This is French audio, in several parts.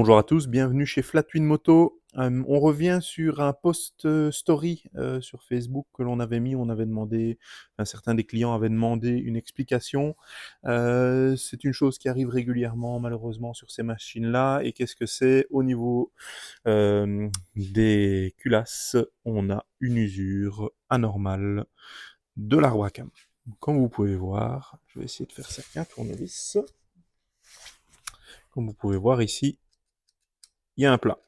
Bonjour à tous, bienvenue chez Flatwin Moto. On revient sur un post story sur Facebook que l'on avait mis. On avait demandé, enfin, certains des clients avaient demandé une explication. C'est une chose qui arrive régulièrement, malheureusement, sur ces machines-là. Et qu'est-ce que c'est? Au niveau des culasses, on a une usure anormale de l'arbre à cam. Comme vous pouvez voir, je vais essayer de faire ça avec un tournevis. Comme vous pouvez voir ici, il y a un plat.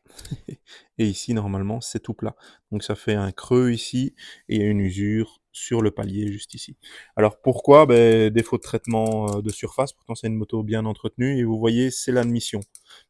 Et ici, normalement, c'est tout plat. Donc ça fait un creux ici et il y a une usure sur le palier juste ici. Alors pourquoi? Défaut de traitement de surface, pourtant c'est une moto bien entretenue et vous voyez, c'est l'admission.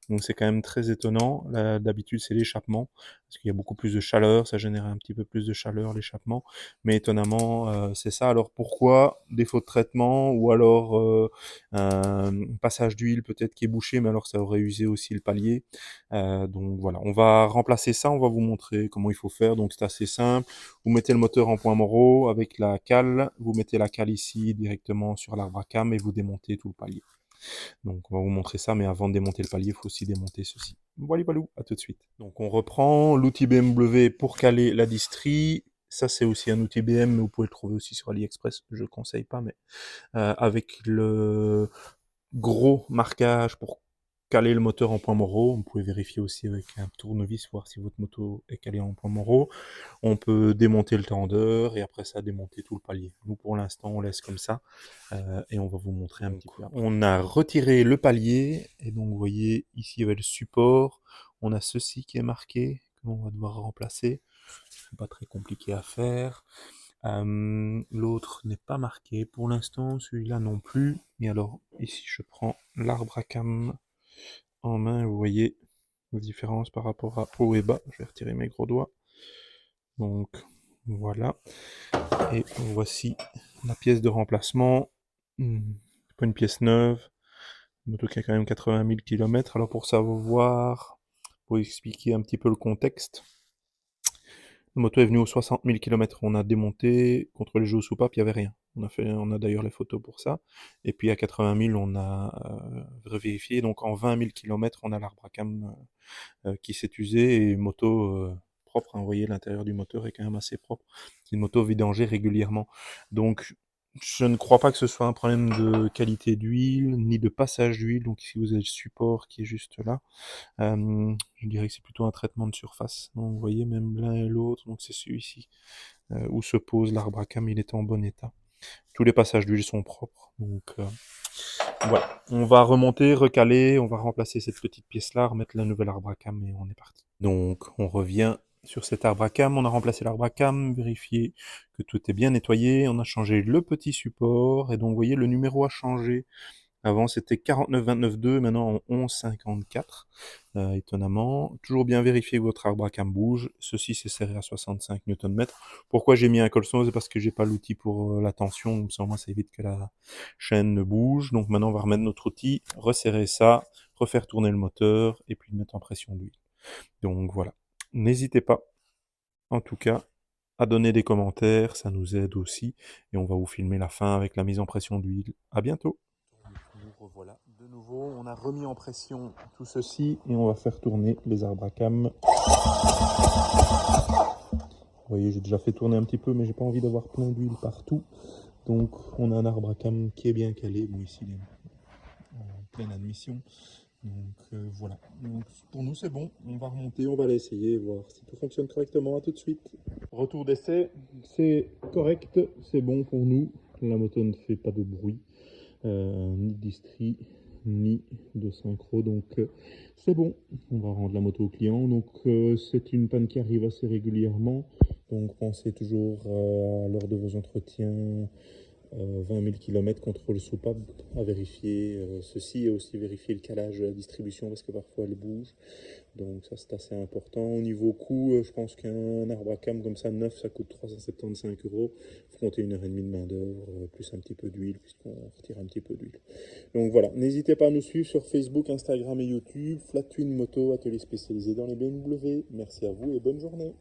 Donc c'est quand même très étonnant. D'habitude, c'est l'échappement, parce qu'il y a beaucoup plus de chaleur, ça génère un petit peu plus de chaleur, l'échappement. Mais étonnamment, c'est ça. Alors pourquoi? Défaut de traitement ou alors un passage d'huile peut-être qui est bouché, mais alors ça aurait usé aussi le palier. Donc voilà, on va remplacer ça, on va vous montrer comment il faut faire. Donc c'est assez simple. Vous mettez le moteur en point moraux avec la cale, vous mettez la cale ici directement sur l'arbre à cam et vous démontez tout le palier. Donc on va vous montrer ça, mais avant de démonter le palier, il faut aussi démonter ceci. Voilà, voilà, à tout de suite. Donc on reprend l'outil BMW pour caler la distrie. Ça c'est aussi un outil BM, mais vous pouvez le trouver aussi sur AliExpress, je ne conseille pas, mais avec le gros marquage pour caler le moteur en point moraux. Vous pouvez vérifier aussi avec un tournevis, voir si votre moto est calée en point moraux. On peut démonter le tendeur et après ça démonter tout le palier. Nous pour l'instant on laisse comme ça et on va vous montrer un petit peu après. On a retiré le palier et donc vous voyez ici il y avait le support. On a ceci qui est marqué que l'on va devoir remplacer. C'est pas très compliqué à faire. L'autre n'est pas marqué pour l'instant, celui-là non plus. Et alors ici je prends l'arbre à cam en main, vous voyez la différence par rapport à haut et bas. Je vais retirer mes gros doigts. Donc voilà. Et voici la pièce de remplacement. C'est pas une pièce neuve. Une moto qui a quand même 80 000 km. Alors pour savoir, pour expliquer un petit peu le contexte, la moto est venue aux 60 000 km. On a démonté contre les jeux aux soupapes, il n'y avait rien. On a d'ailleurs les photos pour ça. Et puis à 80 000, on a revérifié. Donc en 20 000 km, on a l'arbre à cam qui s'est usé et moto propre. Hein, vous voyez, l'intérieur du moteur est quand même assez propre. C'est une moto vidangée régulièrement. Donc je ne crois pas que ce soit un problème de qualité d'huile, ni de passage d'huile. Donc ici vous avez le support qui est juste là. Je dirais que c'est plutôt un traitement de surface. Donc vous voyez même l'un et l'autre, donc c'est celui-ci où se pose l'arbre à cam, il est en bon état. Tous les passages d'huile sont propres. Donc voilà, on va remonter, recaler, on va remplacer cette petite pièce-là, remettre la nouvelle arbre à cam et on est parti. Donc on revient sur cet arbre à cam, on a remplacé l'arbre à cam, vérifié que tout est bien nettoyé, on a changé le petit support et donc vous voyez le numéro a changé. Avant, c'était 49,29,2, maintenant en 11,54. Étonnamment. Toujours bien vérifier que votre arbre à cam bouge. Ceci, c'est serré à 65 Nm. Pourquoi j'ai mis un colson? C'est parce que j'ai pas l'outil pour la tension. Comme ça, au moins, ça évite que la chaîne ne bouge. Donc maintenant, on va remettre notre outil, resserrer ça, refaire tourner le moteur et puis le mettre en pression d'huile. Donc voilà. N'hésitez pas, en tout cas, à donner des commentaires. Ça nous aide aussi. Et on va vous filmer la fin avec la mise en pression d'huile. À bientôt. Nous revoilà de nouveau, on a remis en pression tout ceci et on va faire tourner les arbres à cam. Vous voyez, j'ai déjà fait tourner un petit peu, mais j'ai pas envie d'avoir plein d'huile partout. Donc on a un arbre à cam qui est bien calé. Bon, ici il est en pleine admission. Donc voilà. Donc, pour nous c'est bon, on va remonter, on va l'essayer, voir si tout fonctionne correctement. À tout de suite. Retour d'essai, c'est correct, c'est bon pour nous. La moto ne fait pas de bruit. Ni de distri, ni de synchro, donc c'est bon, on va rendre la moto au client. Donc c'est une panne qui arrive assez régulièrement, donc pensez toujours lors de vos entretiens 20 000 km contrôle soupape à vérifier ceci et aussi vérifier le calage de la distribution parce que parfois elle bouge. Donc ça c'est assez important. Au niveau coût, je pense qu'un arbre à cam comme ça neuf, ça coûte 375 €. Faut compter 1 heure et demie de main d'œuvre, plus un petit peu d'huile, puisqu'on retire un petit peu d'huile. Donc voilà, n'hésitez pas à nous suivre sur Facebook, Instagram et YouTube. Flatwin Moto, atelier spécialisé dans les BMW. Merci à vous et bonne journée.